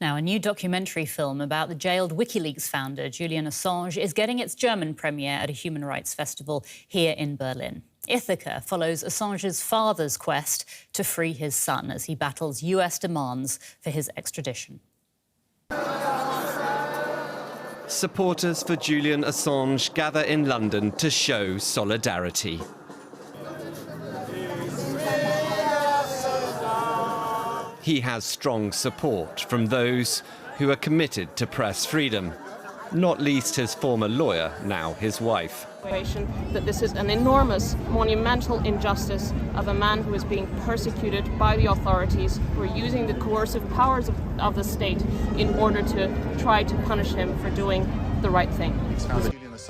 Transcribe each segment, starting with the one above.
Now, a new documentary film about the jailed WikiLeaks founder, Julian Assange, is getting its German premiere at a human rights festival here in Berlin. Ithaca follows Assange's father's quest to free his son as he battles US demands for his extradition. Supporters for Julian Assange gather in London to show solidarity. He has strong support from those who are committed to press freedom, not least his former lawyer, now his wife. That this is an enormous, monumental injustice of a man who is being persecuted by the authorities, who are using the coercive powers of the state in order to try to punish him for doing the right thing.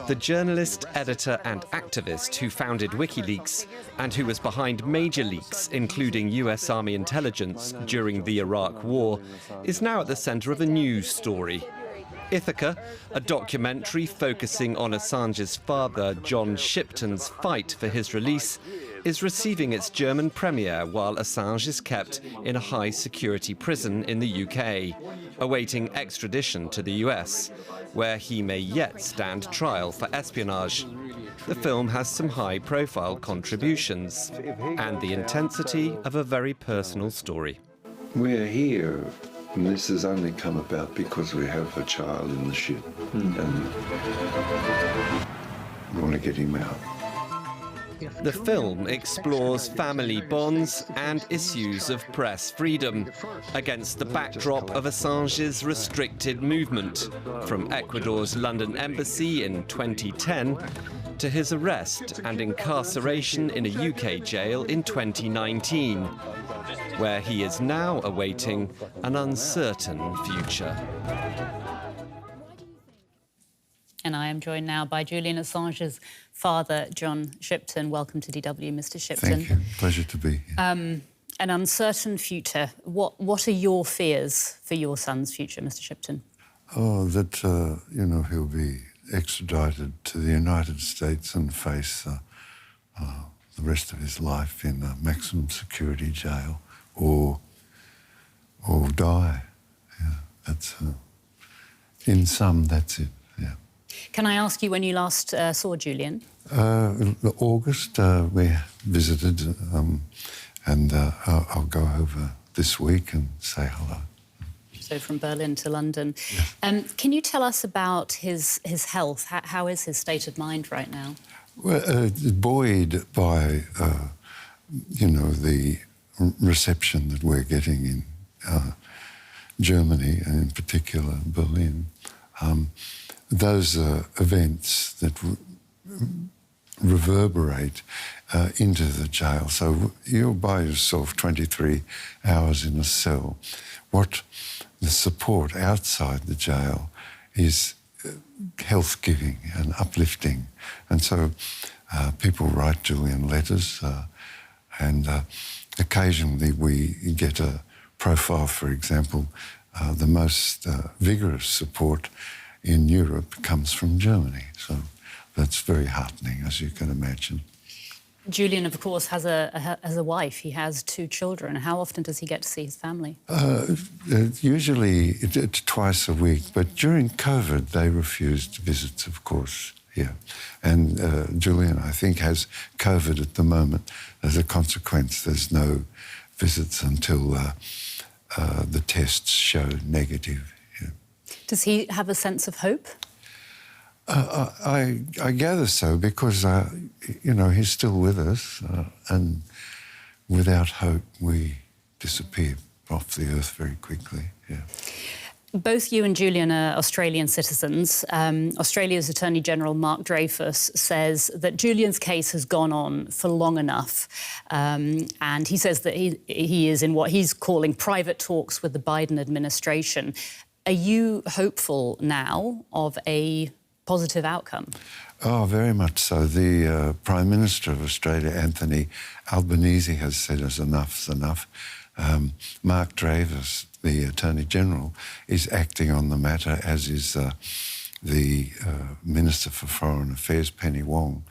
The journalist, editor and activist who founded WikiLeaks and who was behind major leaks, including US Army intelligence during the Iraq War, is now at the centre of a news story. Ithaca, a documentary focusing on Assange's father, John Shipton's fight for his release, is receiving its German premiere while Assange is kept in a high-security prison in the UK, awaiting extradition to the US, where he may yet stand trial for espionage. The film has some high-profile contributions and the intensity of a very personal story. We're here, and this has only come about because we have a child in the ship, and we want to get him out. The film explores family bonds and issues of press freedom against the backdrop of Assange's restricted movement, from Ecuador's London embassy in 2010 to his arrest and incarceration in a UK jail in 2019, where he is now awaiting an uncertain future. And I am joined now by Julian Assange's father, John Shipton. Welcome to DW, Mr. Shipton. Thank you. Pleasure to be here. An uncertain future. What are your fears for your son's future, Mr. Shipton? Oh, that, he'll be extradited to the United States and face the rest of his life in a maximum security jail or die. Yeah, that's, in sum, that's it, yeah. Can I ask you when you last saw Julian? August, we visited, and I'll go over this week and say hello. So from Berlin to London. Yes. Can you tell us about his health? How is his state of mind right now? Well, buoyed by, the reception that we're getting in Germany, and in particular Berlin. Those are events that reverberate into the jail. So you're by yourself 23 hours in a cell. What the support outside the jail is health-giving and uplifting. And so people write Julian letters, and occasionally we get a profile, for example. The most vigorous support in Europe comes from Germany. So that's very heartening, as you can imagine. Julian, of course, has a wife. He has 2 children. How often does he get to see his family? Usually twice a week, but during COVID they refused visits, of course, yeah. And Julian, I think, has COVID at the moment. As a consequence, there's no visits until the tests show negative. Yeah. Does he have a sense of hope? I gather so, because, he's still with us, and without hope we disappear off the earth very quickly, yeah. Both you and Julian are Australian citizens. Australia's Attorney-General Mark Dreyfus says that Julian's case has gone on for long enough, and he says that he is in what he's calling private talks with the Biden administration. Are you hopeful now of a positive outcome? Oh, very much so. The Prime Minister of Australia, Anthony Albanese, has said enough's enough. Mark Dreyfus, the Attorney-General, is acting on the matter, as is the Minister for Foreign Affairs, Penny Wong.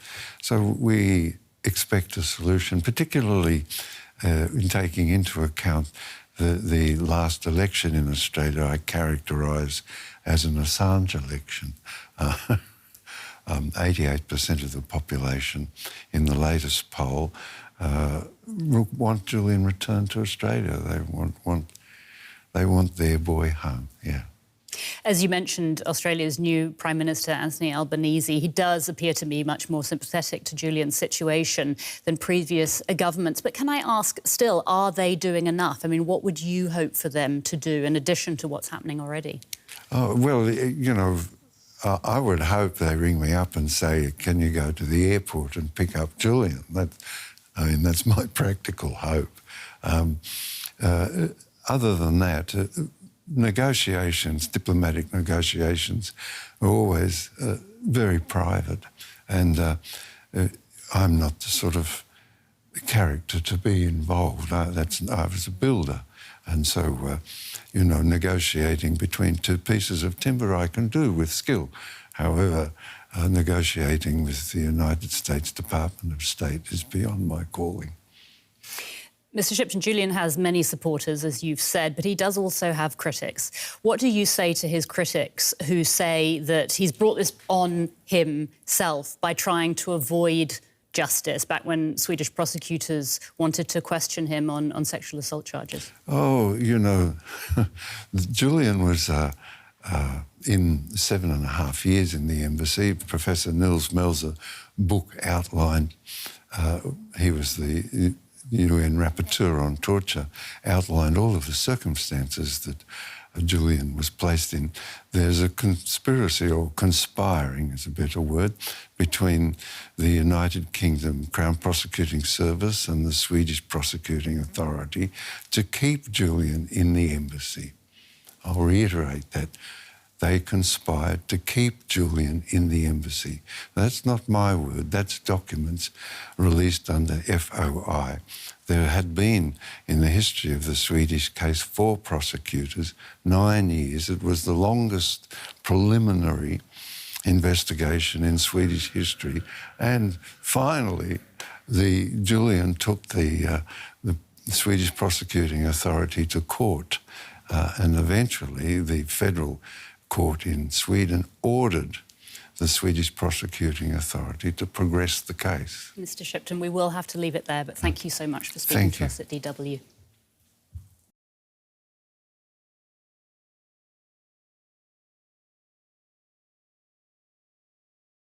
So we expect a solution, particularly in taking into account the last election in Australia I characterise as an Assange election. 88% of the population in the latest poll want Julian returned to Australia. They want their boy home, yeah. As you mentioned, Australia's new Prime Minister, Anthony Albanese, he does appear to me much more sympathetic to Julian's situation than previous governments. But can I ask, still, are they doing enough? I mean, what would you hope for them to do in addition to what's happening already? Oh, well, you know, I would hope they ring me up and say, can you go to the airport and pick up Julian? That's my practical hope. Other than that, negotiations, diplomatic negotiations, are always very private, and I'm not the sort of character to be involved. I was a builder, and so, you know, negotiating between two pieces of timber I can do with skill. However, negotiating with the United States Department of State is beyond my calling. Mr Shipton, Julian has many supporters, as you've said, but he does also have critics. What do you say to his critics who say that he's brought this on himself by trying to avoid justice, back when Swedish prosecutors wanted to question him on sexual assault charges? Oh, you know, Julian was in 7.5 years in the embassy. Professor Nils Melzer book outlined, he was the UN rapporteur on torture, outlined all of the circumstances that Julian was placed in. There's a conspiracy, or conspiring is a better word, between the United Kingdom Crown Prosecuting Service and the Swedish Prosecuting Authority to keep Julian in the embassy. I'll reiterate that. They conspired to keep Julian in the embassy. That's not my word, that's documents released under FOI. There had been, in the history of the Swedish case, 4 prosecutors, 9 years. It was the longest preliminary investigation in Swedish history. And finally, Julian took the Swedish Prosecuting Authority to court, and eventually the federal court in Sweden ordered the Swedish Prosecuting Authority to progress the case. Mr Shipton, we will have to leave it there, but thank you so much for speaking to us at DW.